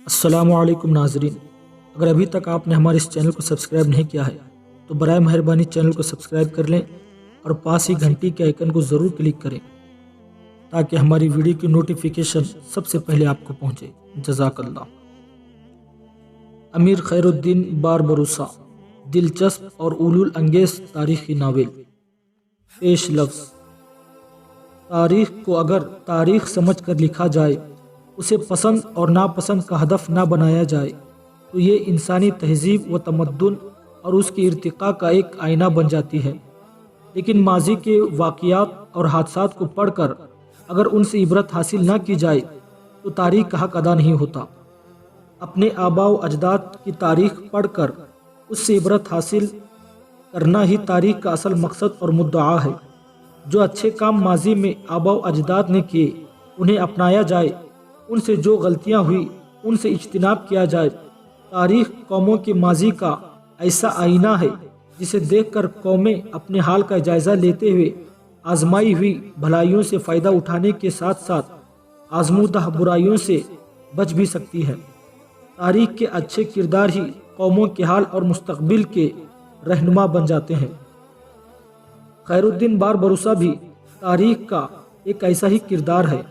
السلام علیکم ناظرین، اگر ابھی تک آپ نے ہمارے اس چینل کو سبسکرائب نہیں کیا ہے تو برائے مہربانی چینل کو سبسکرائب کر لیں اور پاس ہی گھنٹی کے آئیکن کو ضرور کلک کریں تاکہ ہماری ویڈیو کی نوٹیفیکیشن سب سے پہلے آپ کو پہنچے۔ جزاک اللہ۔ امیر خیر الدین باربروسا، دلچسپ اور علول انگیز تاریخی ناول۔ پیش لفظ: تاریخ کو اگر تاریخ سمجھ کر لکھا جائے، اسے پسند اور ناپسند کا ہدف نہ بنایا جائے تو یہ انسانی تہذیب و تمدن اور اس کی ارتقاء کا ایک آئینہ بن جاتی ہے۔ لیکن ماضی کے واقعات اور حادثات کو پڑھ کر اگر ان سے عبرت حاصل نہ کی جائے تو تاریخ کا حق ادا نہیں ہوتا۔ اپنے آباء و اجداد کی تاریخ پڑھ کر اس سے عبرت حاصل کرنا ہی تاریخ کا اصل مقصد اور مدعا ہے۔ جو اچھے کام ماضی میں آباء و اجداد نے کیے انہیں اپنایا جائے، ان سے جو غلطیاں ہوئی ان سے اجتناب کیا جائے۔ تاریخ قوموں کے ماضی کا ایسا آئینہ ہے جسے دیکھ کر قومیں اپنے حال کا جائزہ لیتے ہوئے آزمائی ہوئی بھلائیوں سے فائدہ اٹھانے کے ساتھ ساتھ آزمودہ برائیوں سے بچ بھی سکتی ہے۔ تاریخ کے اچھے کردار ہی قوموں کے حال اور مستقبل کے رہنما بن جاتے ہیں۔ خیر الدین باربروسا بھی تاریخ کا ایک ایسا ہی کردار ہے۔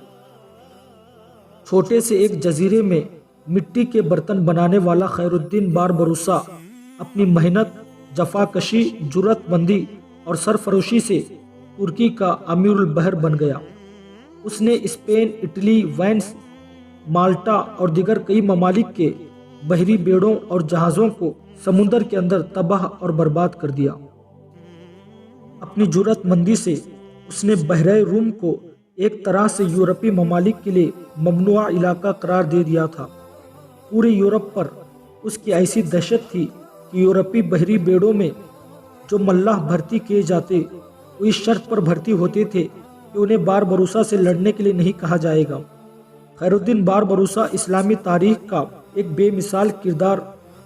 چھوٹے سے ایک جزیرے میں مٹی کے برتن بنانے والا خیر الدین باربروسا اپنی محنت، جفاکشی، جرأت مندی اور سرفروشی سے ترکی کا امیر البحر بن گیا۔ اس نے اسپین، اٹلی، وینس، مالٹا اور دیگر کئی ممالک کے بحری بیڑوں اور جہازوں کو سمندر کے اندر تباہ اور برباد کر دیا۔ اپنی جرأت مندی سے اس نے بحیرہ روم کو ایک طرح سے یورپی ممالک کے لیے ممنوعہ علاقہ قرار دے دیا تھا۔ پورے یورپ پر اس کی ایسی دہشت تھی کہ یورپی بحری بیڑوں میں جو ملاح بھرتی کیے جاتے وہ اس شرط پر بھرتی ہوتے تھے کہ انہیں باربروسا سے لڑنے کے لیے نہیں کہا جائے گا۔ خیر الدین باربروسا اسلامی تاریخ کا ایک بے مثال کردار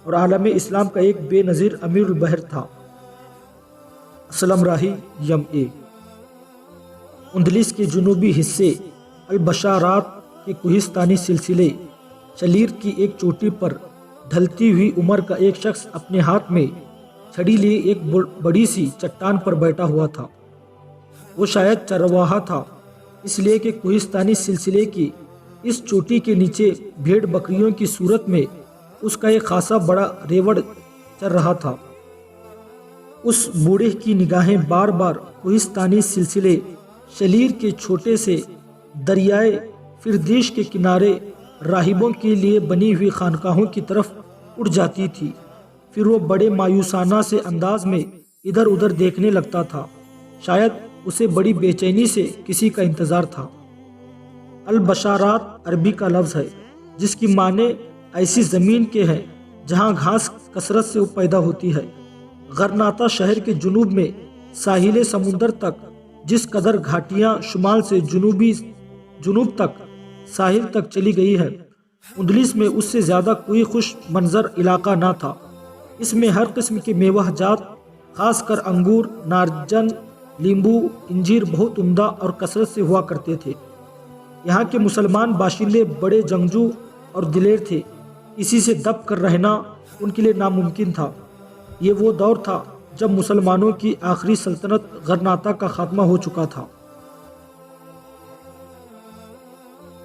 اور عالم اسلام کا ایک بے نظیر امیر البحر تھا۔ اسلم راہی یم اے اندلس کے جنوبی حصے البشارات کے کوہستانی سلسلے شلیر کی ایک چوٹی پر ڈھلتی ہوئی عمر کا ایک شخص اپنے ہاتھ میں چھڑی لیے ایک بڑی سی چٹان پر بیٹھا ہوا تھا۔ وہ شاید چرواہا تھا، اس لیے کہ کوہستانی سلسلے کی اس چوٹی کے نیچے بھیڑ بکریوں کی صورت میں اس کا ایک خاصا بڑا ریوڑ چر رہا تھا۔ اس بوڑھے کی نگاہیں بار بار کوہستانی سلسلے شلیر کے چھوٹے سے دریائے فردیش کے کنارے راہبوں کے لیے بنی ہوئی خانقاہوں کی طرف اٹھ جاتی تھی۔ پھر وہ بڑے مایوسانہ سے انداز میں ادھر ادھر دیکھنے لگتا تھا۔ شاید اسے بڑی بے چینی سے کسی کا انتظار تھا۔ البشارات عربی کا لفظ ہے جس کی معنی ایسی زمین کے ہے جہاں گھاس کثرت سے پیدا ہوتی ہے۔ غرناطہ شہر کے جنوب میں ساحل سمندر تک جس قدر گھاٹیاں شمال سے جنوب تک ساحل تک چلی گئی ہے، اندلس میں اس سے زیادہ کوئی خوش منظر علاقہ نہ تھا۔ اس میں ہر قسم کے میوہ جات، خاص کر انگور، نارنجن، لیمبو، انجیر بہت عمدہ اور کثرت سے ہوا کرتے تھے۔ یہاں کے مسلمان باشندے بڑے جنگجو اور دلیر تھے، کسی سے دب کر رہنا ان کے لیے ناممکن تھا۔ یہ وہ دور تھا جب مسلمانوں کی آخری سلطنت غرناطہ کا خاتمہ ہو چکا تھا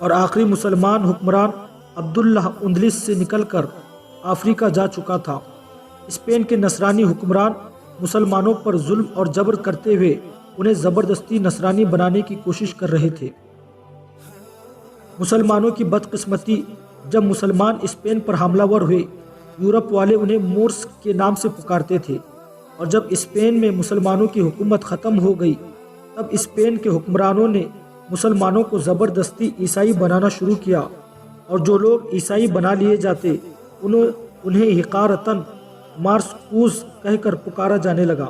اور آخری مسلمان حکمران عبداللہ اندلس سے نکل کر افریقہ جا چکا تھا۔ اسپین کے نصرانی حکمران مسلمانوں پر ظلم اور جبر کرتے ہوئے انہیں زبردستی نصرانی بنانے کی کوشش کر رہے تھے۔ مسلمانوں کی بدقسمتی، جب مسلمان اسپین پر حملہ ور ہوئے، یورپ والے انہیں مورس کے نام سے پکارتے تھے، اور جب اسپین میں مسلمانوں کی حکومت ختم ہو گئی تب اسپین کے حکمرانوں نے مسلمانوں کو زبردستی عیسائی بنانا شروع کیا، اور جو لوگ عیسائی بنا لیے جاتے انہیں حقارتاً مارسکوز کہہ کر پکارا جانے لگا۔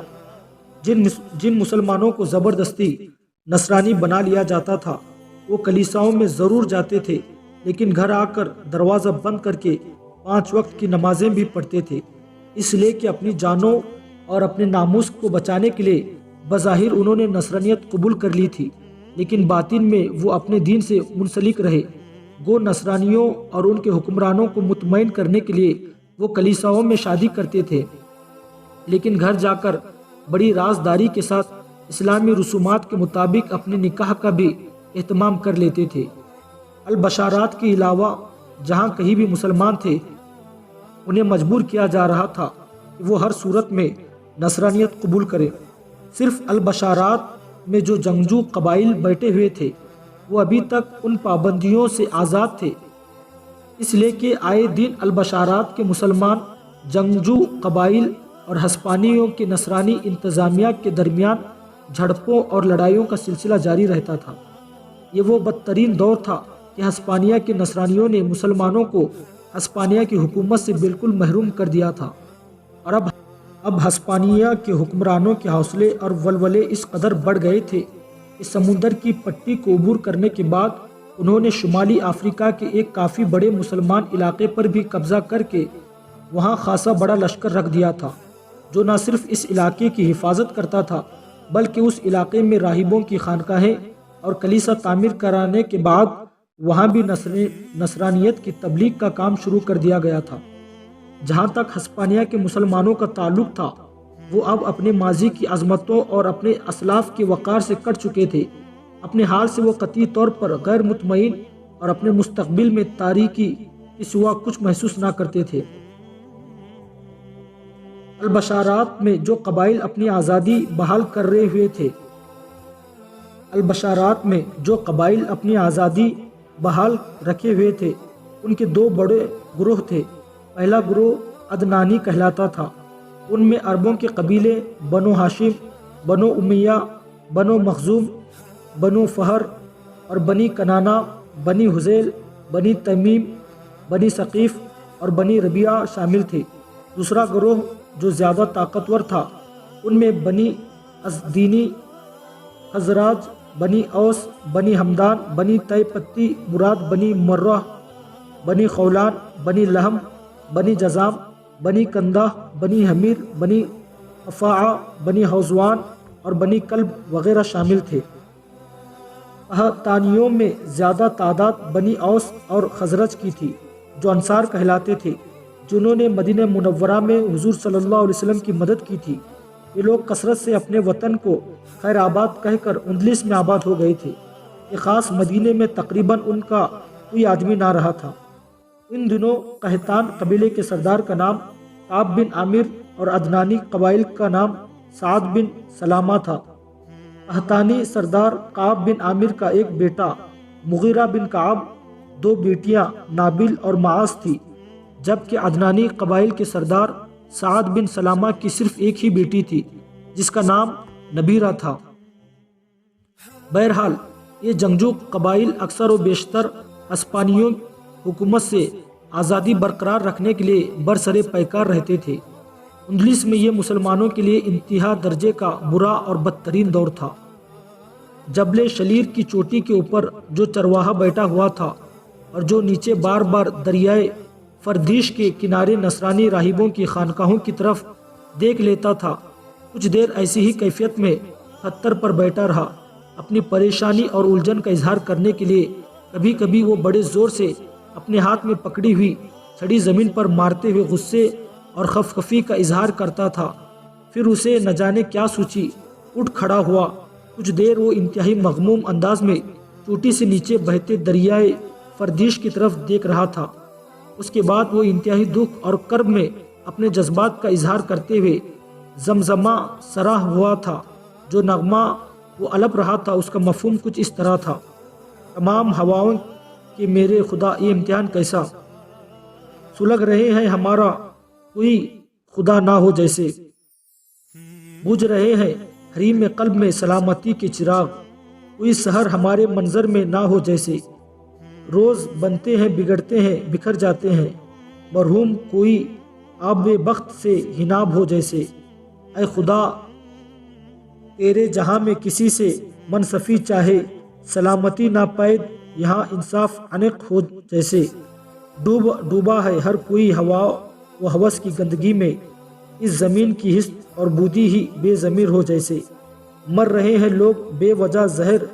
جن مسلمانوں کو زبردستی نصرانی بنا لیا جاتا تھا وہ کلیساؤں میں ضرور جاتے تھے، لیکن گھر آ کر دروازہ بند کر کے 5 وقت کی نمازیں بھی پڑھتے تھے، اس لیے کہ اپنی جانوں اور اپنے ناموس کو بچانے کے لیے بظاہر انہوں نے نصرانیت قبول کر لی تھی، لیکن باطن میں وہ اپنے دین سے منسلک رہے۔ گو نصرانیوں اور ان کے حکمرانوں کو مطمئن کرنے کے لیے وہ کلیساؤں میں شادی کرتے تھے، لیکن گھر جا کر بڑی رازداری کے ساتھ اسلامی رسومات کے مطابق اپنے نکاح کا بھی اہتمام کر لیتے تھے۔ البشارات کے علاوہ جہاں کہیں بھی مسلمان تھے، انہیں مجبور کیا جا رہا تھا کہ وہ ہر صورت میں نصرانیت قبول کریں۔ صرف البشارات میں جو جنگجو قبائل بیٹھے ہوئے تھے وہ ابھی تک ان پابندیوں سے آزاد تھے، اس لیے کہ آئے دن البشارات کے مسلمان جنگجو قبائل اور ہسپانیوں کے نصرانی انتظامیہ کے درمیان جھڑپوں اور لڑائیوں کا سلسلہ جاری رہتا تھا۔ یہ وہ بدترین دور تھا کہ ہسپانیہ کے نصرانیوں نے مسلمانوں کو ہسپانیہ کی حکومت سے بالکل محروم کر دیا تھا، اور اب ہسپانیہ کے حکمرانوں کے حوصلے اور ولولے اس قدر بڑھ گئے تھے کہ سمندر کی پٹی کو عبور کرنے کے بعد انہوں نے شمالی افریقہ کے ایک کافی بڑے مسلمان علاقے پر بھی قبضہ کر کے وہاں خاصا بڑا لشکر رکھ دیا تھا، جو نہ صرف اس علاقے کی حفاظت کرتا تھا بلکہ اس علاقے میں راہبوں کی خانقاہیں اور کلیسا تعمیر کرانے کے بعد وہاں بھی نصرانیت کی تبلیغ کا کام شروع کر دیا گیا تھا۔ جہاں تک ہسپانیہ کے مسلمانوں کا تعلق تھا، وہ اب اپنے ماضی کی عظمتوں اور اپنے اسلاف کے وقار سے کٹ چکے تھے۔ اپنے حال سے وہ قطعی طور پر غیر مطمئن اور اپنے مستقبل میں تاریکی کے سوا کچھ محسوس نہ کرتے تھے۔ البشارات میں جو قبائل اپنی آزادی بحال کر رہے ہوئے تھے بحال رکھے ہوئے تھے، ان کے دو بڑے گروہ تھے۔ پہلا گروہ عدنانی کہلاتا تھا، ان میں عربوں کے قبیلے بنو ہاشم، بنو امیہ، بنو مخزوم، بنو فہر اور بنی کنانہ، بنی حذیل، بنی تمیم، بنی ثقیف اور بنی ربیعہ شامل تھے۔ دوسرا گروہ جو زیادہ طاقتور تھا، ان میں بنی ازدینی، خزراج، بنی اوس، بنی ہمدان، بنی طے پتی مراد بنی مرہ، بنی خولان، بنی لہم، بنی جزام، بنی کندہ، بنی حمیر، بنی قفاعہ، بنی حوزوان اور بنی کلب وغیرہ شامل تھے۔ قحطانیوں میں زیادہ تعداد بنی اوس اور خزرج کی تھی، جو انصار کہلاتے تھے، جنہوں نے مدینہ منورہ میں حضور صلی اللہ علیہ وسلم کی مدد کی تھی۔ یہ لوگ کثرت سے اپنے وطن کو خیر آباد کہہ کر اندلس میں آباد ہو گئے تھے۔ یہ خاص مدینے میں تقریباً ان کا کوئی آدمی نہ رہا تھا۔ ان دنوں قحطان قبیلے کے سردار کا نام کعب بن عامر اور عدنانی قبائل کا نام سعد بن سلامہ تھا۔ قحطانی سردار کعب بن عامر کا ایک بیٹا مغیرہ بن کعب، دو بیٹیاں نابل اور معاذ تھی، جبکہ عدنانی قبائل کے سردار سعد بن سلامہ کی صرف ایک ہی بیٹی تھی جس کا نام نبیرہ تھا۔ بہرحال یہ جنگجو قبائل اکثر و بیشتر ہسپانیوں حکومت سے آزادی برقرار رکھنے کے لیے برسر پیکار رہتے تھے۔ اندلس میں یہ مسلمانوں کے لیے انتہا درجے کا برا اور بدترین دور تھا۔ جبل شلیر کی چوٹی کے اوپر جو چرواہا بیٹھا ہوا تھا اور جو نیچے بار بار دریائے فردیش کے کنارے نصرانی راہبوں کی خانقاہوں کی طرف دیکھ لیتا تھا، کچھ دیر ایسی ہی کیفیت میں پتھر پر بیٹھا رہا۔ اپنی پریشانی اور الجھن کا اظہار کرنے کے لیے کبھی کبھی وہ بڑے زور سے اپنے ہاتھ میں پکڑی ہوئی چھڑی زمین پر مارتے ہوئے غصے اور خفخفی کا اظہار کرتا تھا۔ پھر اسے نہ جانے کیا سوچی، اٹھ کھڑا ہوا۔ کچھ دیر وہ انتہائی مغموم انداز میں چوٹی سے نیچے بہتے دریائے فردیش کی طرف دیکھ رہا تھا۔ اس کے بعد وہ انتہائی دکھ اور کرب میں اپنے جذبات کا اظہار کرتے ہوئے زمزمہ سراہ ہوا تھا۔ جو نغمہ وہ الپ رہا تھا اس کا مفہوم کچھ اس طرح تھا: تمام ہواؤں کہ میرے خدا یہ امتحان کیسا، سلگ رہے ہیں ہمارا کوئی خدا نہ ہو جیسے، بجھ رہے ہیں حریم قلب میں سلامتی کے چراغ، کوئی سحر ہمارے منظر میں نہ ہو جیسے، روز بنتے ہیں بگڑتے ہیں بکھر جاتے ہیں، مرحوم کوئی آب بخت سے ہناب ہو جیسے، اے خدا تیرے جہاں میں کسی سے منصفی چاہے، سلامتی نہ پید یہاں انصاف عنق ہو جیسے، ڈوبا ہے ہر کوئی ہوا و ہوس کی گندگی میں، اس زمین کی ہست اور بودی ہی بے ضمیر ہو جیسے، مر رہے ہیں لوگ بے وجہ زہر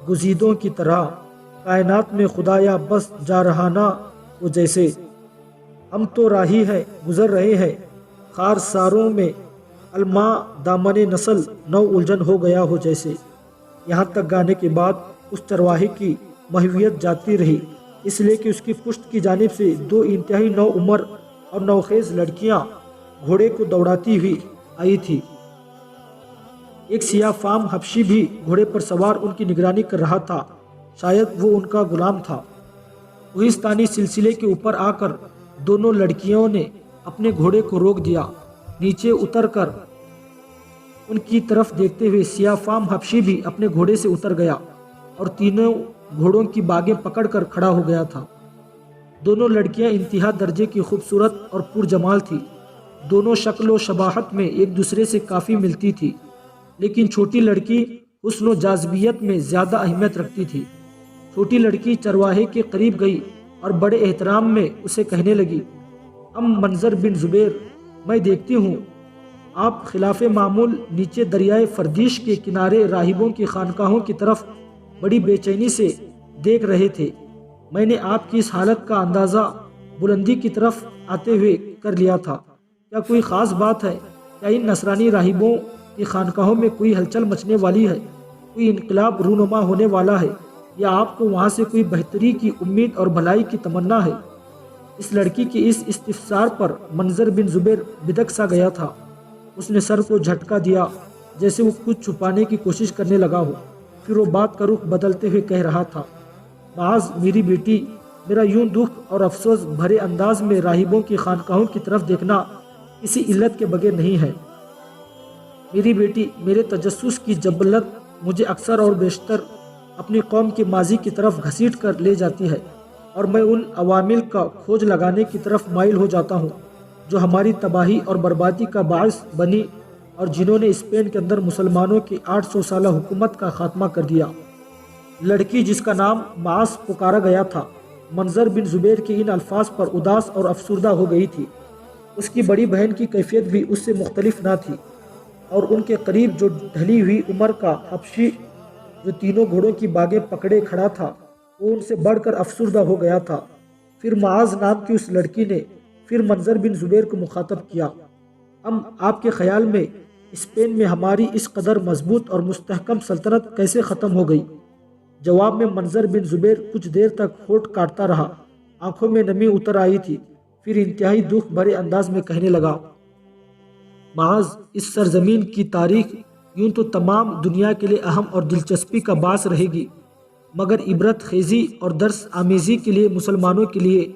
گزیدوں کی طرح، کائنات میں خدایا بس جا رہا نہ وہ جیسے، ہم تو راہی ہیں گزر رہے ہیں خار ساروں میں، الماء دامن نسل نو الجھن ہو گیا ہو جیسے۔ یہاں تک گانے کے بعد اس چرواہے کی محویت جاتی رہی، اس لیے کہ اس کی پشت کی جانب سے دو انتہائی نو عمر اور نوخیز لڑکیاں گھوڑے کو دوڑاتی ہوئی آئی تھی۔ ایک سیاہ فام حبشی بھی گھوڑے پر سوار ان کی نگرانی کر رہا تھا، شاید وہ ان کا غلام تھا۔ کوہستانی سلسلے کے اوپر آ کر دونوں لڑکیوں نے اپنے گھوڑے کو روک دیا۔ نیچے اتر کر ان کی طرف دیکھتے ہوئے سیاہ فام حبشی بھی اپنے گھوڑے سے اتر گیا اور تینوں گھوڑوں کی باگیں پکڑ کر کھڑا ہو گیا تھا۔ دونوں لڑکیاں انتہا درجے کی خوبصورت اور پرجمال تھی۔ دونوں شکل و شباہت میں ایک دوسرے سے کافی ملتی تھی، لیکن چھوٹی لڑکی حسن و جاذبیت میں زیادہ اہمیت رکھتی تھی۔ چھوٹی لڑکی چرواہے کے قریب گئی اور بڑے احترام میں اسے کہنے لگی، منظر بن زبیر، میں دیکھتی ہوں آپ خلاف معمول نیچے دریائے فردیش کے کنارے راہبوں کی خانقاہوں کی طرف بڑی بے چینی سے دیکھ رہے تھے۔ میں نے آپ کی اس حالت کا اندازہ بلندی کی طرف آتے ہوئے کر لیا تھا۔ کیا کوئی خاص بات ہے؟ کیا ان نصرانی راہبوں کی خانقاہوں میں کوئی ہلچل مچنے والی ہے؟ کوئی انقلاب رونما ہونے والا ہے؟ یا آپ کو وہاں سے کوئی بہتری کی امید اور بھلائی کی تمنا ہے؟ اس لڑکی کی اس استفسار پر منظر بن زبیر بدک سا گیا تھا۔ اس نے سر کو جھٹکا دیا جیسے وہ کچھ چھپانے کی کوشش کرنے لگا ہو، پھر وہ بات کا رخ بدلتے ہوئے کہہ رہا تھا، معاذ میری بیٹی، میرا یوں دکھ اور افسوس بھرے انداز میں راہبوں کی خانقاہوں کی طرف دیکھنا کسی علت کے بغیر نہیں ہے۔ میری بیٹی، میرے تجسس کی جبلت مجھے اکثر اور بیشتر اپنی قوم کے ماضی کی طرف گھسیٹ کر لے جاتی ہے، اور میں ان عوامل کا کھوج لگانے کی طرف مائل ہو جاتا ہوں جو ہماری تباہی اور بربادی کا باعث بنی اور جنہوں نے اسپین کے اندر مسلمانوں کی 800 سالہ حکومت کا خاتمہ کر دیا۔ لڑکی جس کا نام معاذ پکارا گیا تھا، منظر بن زبیر کے ان الفاظ پر اداس اور افسردہ ہو گئی تھی۔ اس کی بڑی بہن کی کیفیت بھی اس سے مختلف نہ تھی، اور ان کے قریب جو ڈھلی ہوئی عمر کا حبشی جو تینوں گھوڑوں کی باگیں پکڑے کھڑا تھا، وہ ان سے بڑھ کر افسردہ ہو گیا تھا۔ پھر معاذ نام کی اس لڑکی نے پھر منظر بن زبیر کو مخاطب کیا، آپ کے خیال میں اسپین میں ہماری اس قدر مضبوط اور مستحکم سلطنت کیسے ختم ہو گئی؟ جواب میں منظر بن زبیر کچھ دیر تک ہونٹ کاٹتا رہا، آنکھوں میں نمی اتر آئی تھی، پھر انتہائی دکھ بھرے انداز میں کہنے لگا، معاذ، اس سرزمین کی تاریخ یوں تو تمام دنیا کے لیے اہم اور دلچسپی کا باعث رہے گی، مگر عبرت خیزی اور درس آمیزی کے لیے مسلمانوں کے لیے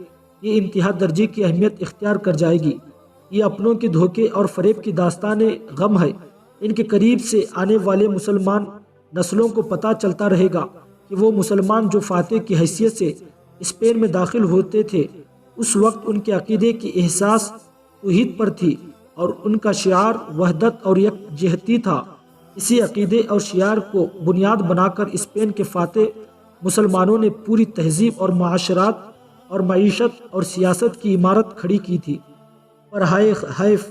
یہ انتہا درجے کی اہمیت اختیار کر جائے گی۔ یہ اپنوں کے دھوکے اور فریب کی داستان غم ہے۔ ان کے قریب سے آنے والے مسلمان نسلوں کو پتہ چلتا رہے گا کہ وہ مسلمان جو فاتح کی حیثیت سے اسپین میں داخل ہوتے تھے، اس وقت ان کے عقیدے کی احساس توحید پر تھی اور ان کا شعار وحدت اور یکجہتی تھا۔ اسی عقیدے اور شعار کو بنیاد بنا کر اسپین کے فاتح مسلمانوں نے پوری تہذیب اور معاشرات اور معیشت اور سیاست کی عمارت کھڑی کی تھی، پر حیف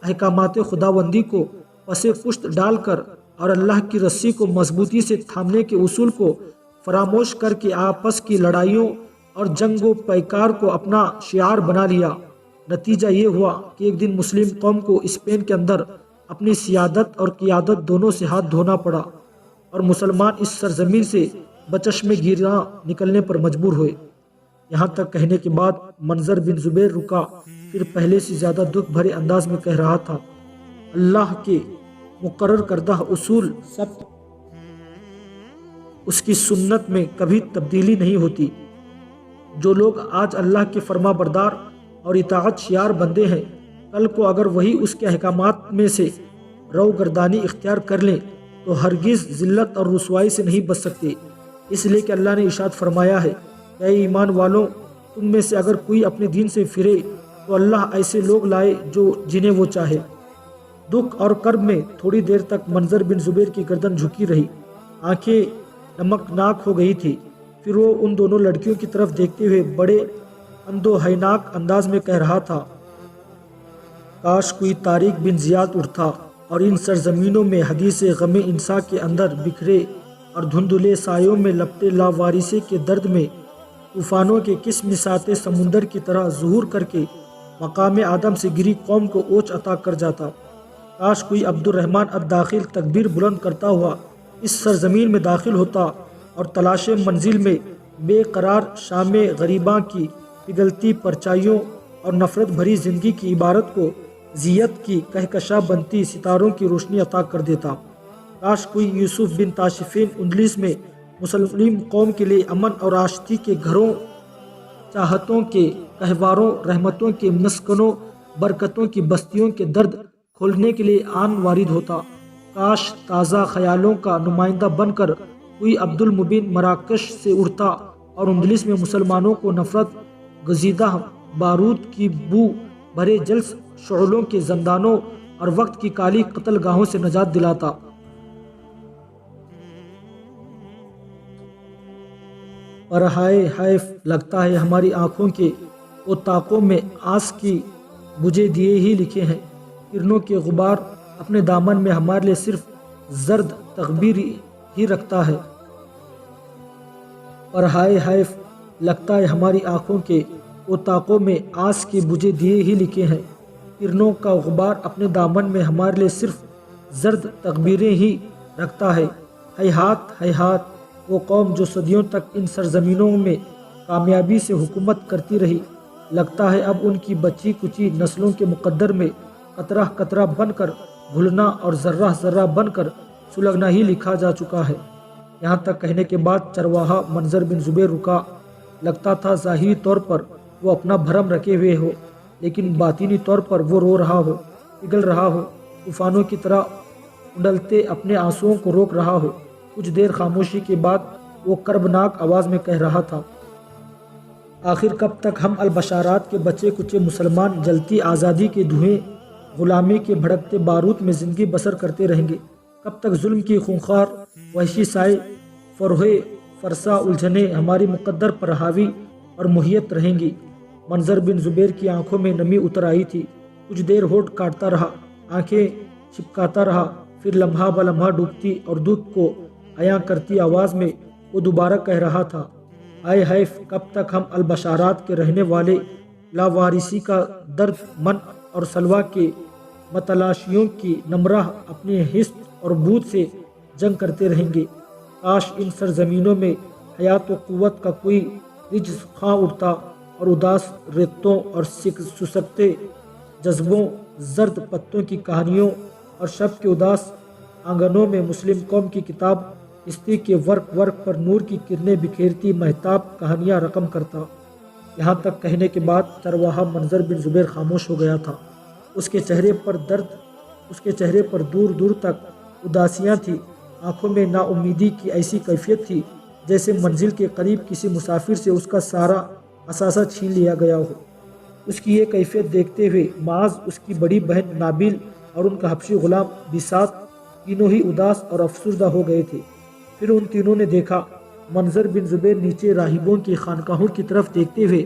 احکامات خداوندی کو پس پشت ڈال کر اور اللہ کی رسی کو مضبوطی سے تھامنے کے اصول کو فراموش کر کے آپس کی لڑائیوں اور جنگ و پیکار کو اپنا شعار بنا لیا۔ نتیجہ یہ ہوا کہ ایک دن مسلم قوم کو اسپین کے اندر اپنی سیادت اور قیادت دونوں سے ہاتھ دھونا پڑا، اور مسلمان اس سرزمین سے بچشم گیراں نکلنے پر مجبور ہوئے۔ یہاں تک کہنے کے بعد منظر بن زبیر رکا، پھر پہلے سے زیادہ دکھ بھرے انداز میں کہہ رہا تھا، اللہ کے مقرر کردہ اصول سب اس کی سنت میں کبھی تبدیلی نہیں ہوتی۔ جو لوگ آج اللہ کے فرما بردار اور اطاعت شیار بندے ہیں، کل کو اگر وہی اس کے احکامات میں سے رو گردانی اختیار کر لیں تو ہرگز ذلت اور رسوائی سے نہیں بچ سکتے، اس لیے کہ اللہ نے ارشاد فرمایا ہے، اے ایمان والوں، تم میں سے اگر کوئی اپنے دین سے پھرے تو اللہ ایسے لوگ لائے جنہیں وہ چاہے۔ دکھ اور کرب میں تھوڑی دیر تک منظر بن زبیر کی گردن جھکی رہی، آنکھیں نمکناک ہو گئی تھی، پھر وہ ان دونوں لڑکیوں کی طرف دیکھتے ہوئے بڑے اندوہناک انداز میں کہہ رہا تھا، کاش کوئی طارق بن زیاد اٹھتا اور ان سرزمینوں میں حدیث غم انسا کے اندر بکھرے اور دھندلے سایوں میں لپٹے لاوارثی کے درد میں طوفانوں کے کس مساتے سمندر کی طرح ظہور کر کے مقام آدم سے گری قوم کو اوج عطا کر جاتا۔ کاش کوئی عبد الرحمن الداخل تکبیر بلند کرتا ہوا اس سرزمین میں داخل ہوتا اور تلاش منزل میں بے قرار شام غریباں کی پگھلتی پرچائیوں اور نفرت بھری زندگی کی عبارت کو ذیت کی کہکشاں بنتی ستاروں کی روشنی عطا کر دیتا۔ کاش کوئی یوسف بن تاشفین اندلس میں مسلم قوم کے لیے امن اور آشتی کے گھروں، چاہتوں کے گہواروں، رحمتوں کے مسکنوں، برکتوں کی بستیوں کے درد کھولنے کے لیے آن وارد ہوتا۔ کاش تازہ خیالوں کا نمائندہ بن کر کوئی عبد المبین مراکش سے اڑتا اور اندلس میں مسلمانوں کو نفرت گزیدہ بارود کی بو بھرے جلس شعلوں کے زندانوں اور وقت کی کالی قتل گاہوں سے نجات دلاتا۔ پر ہائے حیف لگتا ہے ہماری آنکھوں کے اوطاقوں میں آس کی بجھے دیے ہی لکھے ہیں، کرنوں کے غبار اپنے دامن میں ہمارے لیے صرف زرد تغبیر ہی رکھتا ہے۔ پر ہائے حیف لگتا ہے ہماری آنکھوں کے اوطاقوں میں آس کے بجھے دیے ہی لکھے ہیں، کرنوں کا غبار اپنے دامن میں ہمارے لیے صرف زرد تغبیریں ہی رکھتا ہے۔ ہیہات ہیہات وہ قوم جو صدیوں تک ان سرزمینوں میں کامیابی سے حکومت کرتی رہی، لگتا ہے اب ان کی بچی کچی نسلوں کے مقدر میں قطرہ قطرہ بن کر گھلنا اور ذرہ ذرہ بن کر سلگنا ہی لکھا جا چکا ہے۔ یہاں تک کہنے کے بعد چرواہا منظر بن زبیر رکا۔ لگتا تھا ظاہری طور پر وہ اپنا بھرم رکھے ہوئے ہو، لیکن باطنی طور پر وہ رو رہا ہو، پگھل رہا ہو، طوفانوں کی طرح اڈلتے اپنے آنسوؤں کو روک رہا ہو۔ کچھ دیر خاموشی کے بعد وہ کربناک آواز میں کہہ رہا تھا، آخر کب تک ہم البشارات کے بچے کچے مسلمان جلتی آزادی کے دھوئیں، غلامی کے بھڑکتے بارود میں زندگی بسر کرتے رہیں گے؟ کب تک ظلم کی خونخوار وحشی سائے فروغ فرسا الجھنیں ہماری مقدر پر حاوی اور محیط رہیں گی؟ منظر بن زبیر کی آنکھوں میں نمی اتر آئی تھی۔ کچھ دیر ہونٹ کاٹتا رہا، آنکھیں چھپکاتا رہا، پھر لمحہ بلمحہ ڈوبتی اور دکھ کو عیاں کرتی آواز میں وہ دوبارہ کہہ رہا تھا، آئے حیف کب تک ہم البشارات کے رہنے والے لاوارثی کا درد من اور سلوہ کے متلاشیوں کی نمراہ اپنے حس اور بود سے جنگ کرتے رہیں گے؟ کاش ان سرزمینوں میں حیات و قوت کا کوئی رجز خاں اٹھتا اور اداس ریتوں اور سسکتے جذبوں، زرد پتوں کی کہانیوں اور شب کے اداس آنگنوں میں مسلم قوم کی کتاب ہستی کے ورق ورق پر نور کی کرنیں بکھیرتی مہتاب کہانیاں رقم کرتا۔ یہاں تک کہنے کے بعد چرواہا منظر بن زبیر خاموش ہو گیا تھا۔ اس کے چہرے پر درد، اس کے چہرے پر دور دور تک اداسیاں تھیں، آنکھوں میں نا امیدی کی ایسی کیفیت تھی جیسے منزل کے قریب کسی مسافر سے اس کا سارا اثاثہ چھین لیا گیا ہو۔ اس کی یہ کیفیت دیکھتے ہوئے معاذ، اس کی بڑی بہن نابل اور ان کا حبشی غلام بساط تینوں ہی اداس اور افسردہ ہو گئے تھے۔ پھر ان تینوں نے دیکھا منظر بن زبیر نیچے راہبوں کی خانقاہوں کی طرف دیکھتے ہوئے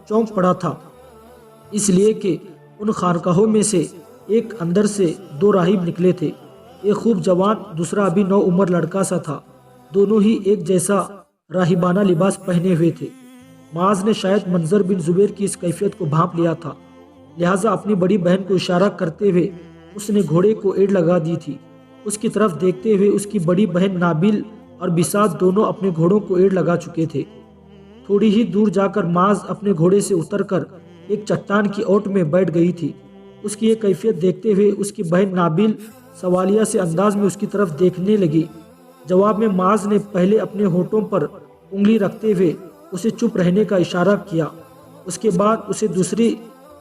چونک پڑا تھا، اس لیے کہ ان خانقاہوں میں سے ایک اندر سے دو راہب نکلے تھے، ایک خوب جوان، دوسرا ابھی نو عمر لڑکا سا تھا، دونوں ہی ایک جیسا راہبانہ لباس پہنے ہوئے تھے۔ معاذ نے شاید منظر بن زبیر کی اس کیفیت کو بھانپ لیا تھا، لہٰذا اپنی بڑی بہن کو اشارہ کرتے ہوئے اس نے گھوڑے کو ایڑ لگا دی تھی۔ اس کی طرف دیکھتے ہوئے اس کی بڑی بہن نابل اور بساط دونوں اپنے گھوڑوں کو ایڑ لگا چکے تھے۔ تھوڑی ہی دور جا کر معاذ اپنے گھوڑے سے اتر کر ایک چٹان کی اوٹ میں بیٹھ گئی تھی۔ اس کی یہ کیفیت دیکھتے ہوئے اس کی بہن نابل سوالیہ سے انداز میں اس کی طرف دیکھنے لگی۔ جواب میں معاذ نے پہلے اپنے ہونٹوں پر انگلی رکھتے ہوئے اسے چپ رہنے کا اشارہ کیا، اس کے بعد اسے دوسری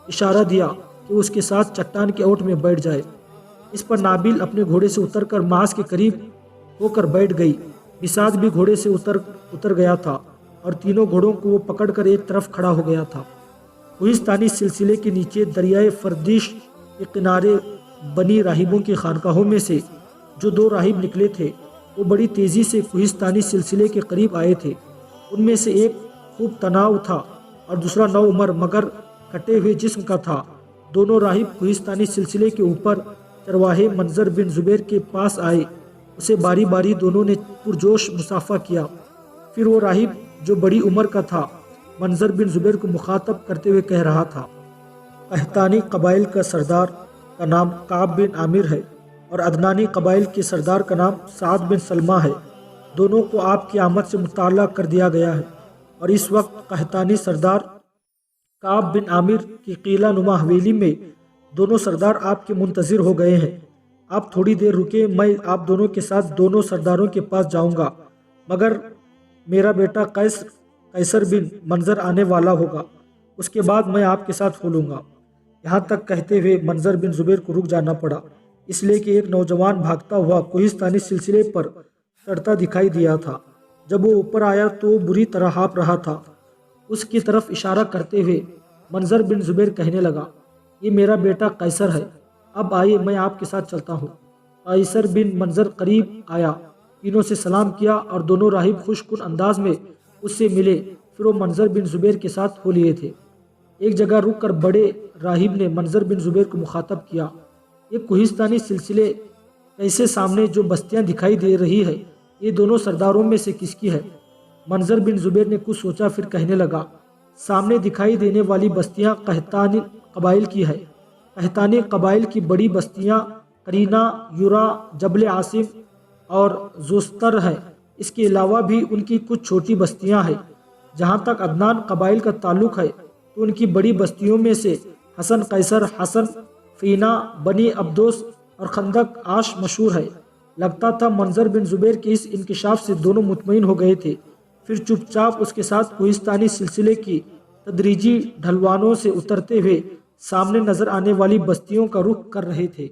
اشارہ دیا کہ اس کے ساتھ چٹان کے اوٹ میں بیٹھ جائے۔ اس پر نابل اپنے گھوڑے سے اتر کر معاذ کے قریب ہو کر بیٹھ گئی۔ بساط بھی گھوڑے سے اتر گیا تھا اور تینوں گھوڑوں کو وہ پکڑ کر ایک طرف کھڑا ہو گیا تھا۔ کوہستانی سلسلے کے نیچے دریائے فردیش کے کنارے بنی راہبوں کی خانقاہوں میں سے جو دو راہب نکلے تھے وہ بڑی تیزی سے کوہستانی سلسلے کے قریب آئے تھے۔ ان میں سے ایک خوب تناؤ تھا اور دوسرا نو عمر مگر کٹے ہوئے جسم کا تھا۔ دونوں راہب کوہستانی سلسلے کے اوپر چرواہے منظر بن زبیر کے پاس آئے اسے باری باری دونوں نے پرجوش مصافحہ کیا۔ پھر وہ راہب جو بڑی عمر کا تھا منظر بن زبیر کو مخاطب کرتے ہوئے کہہ رہا تھا، قحطانی قبائل کا سردار کا نام کعب بن عامر ہے اور عدنانی قبائل کے سردار کا نام سعد بن سلمہ ہے۔ دونوں کو آپ کی آمد سے مطلع کر دیا گیا ہے اور اس وقت قحطانی سردار کعب بن عامر کی قلعہ نما حویلی میں دونوں سردار آپ کے منتظر ہو گئے ہیں۔ آپ تھوڑی دیر رکے، میں آپ دونوں کے ساتھ دونوں سرداروں کے پاس جاؤں گا، مگر میرا بیٹا قیصر بن منظر آنے والا ہوگا، اس کے بعد میں آپ کے ساتھ ہو لوں گا۔ یہاں تک کہتے ہوئے منظر بن زبیر کو رک جانا پڑا، اس لیے کہ ایک نوجوان بھاگتا ہوا کوہستانی سلسلے پر چڑھتا دکھائی دیا تھا۔ جب وہ اوپر آیا تو وہ بری طرح ہانپ رہا تھا۔ اس کی طرف اشارہ کرتے ہوئے منظر بن زبیر کہنے لگا، یہ میرا بیٹا قیصر ہے، اب آئیے میں آپ کے ساتھ چلتا ہوں۔ قیصر بن منظر قریب آیا، تینوں سے سلام کیا اور دونوں راہب خوش کن انداز میں اس سے ملے۔ پھر وہ منظر بن زبیر کے ساتھ ہو لیے تھے۔ ایک جگہ رک کر بڑے راہب نے منظر بن زبیر کو مخاطب کیا، یہ کوہستانی سلسلے کیسے سامنے جو بستیاں دکھائی دے رہی ہے، یہ دونوں سرداروں میں سے کس کی ہے؟ منظر بن زبیر نے کچھ سوچا، پھر کہنے لگا، سامنے دکھائی دینے والی بستیاں قحطانی قبائل کی ہے۔ قحطانی قبائل کی بڑی بستیاں قرینہ، یورا، جبل عاصم اور زوستر ہیں۔ اس کے علاوہ بھی ان کی کچھ چھوٹی بستیاں ہیں۔ جہاں تک عدنان قبائل کا تعلق ہے تو ان کی بڑی بستیوں میں سے حسن قیصر، حسن، فینا، بنی عبدوس اور خندق عاش مشہور ہے۔ لگتا تھا منظر بن زبیر کے اس انکشاف سے دونوں مطمئن ہو گئے تھے، پھر چپ چاپ اس کے ساتھ کوہستانی سلسلے کی تدریجی ڈھلوانوں سے اترتے ہوئے سامنے نظر آنے والی بستیوں کا رخ کر رہے تھے۔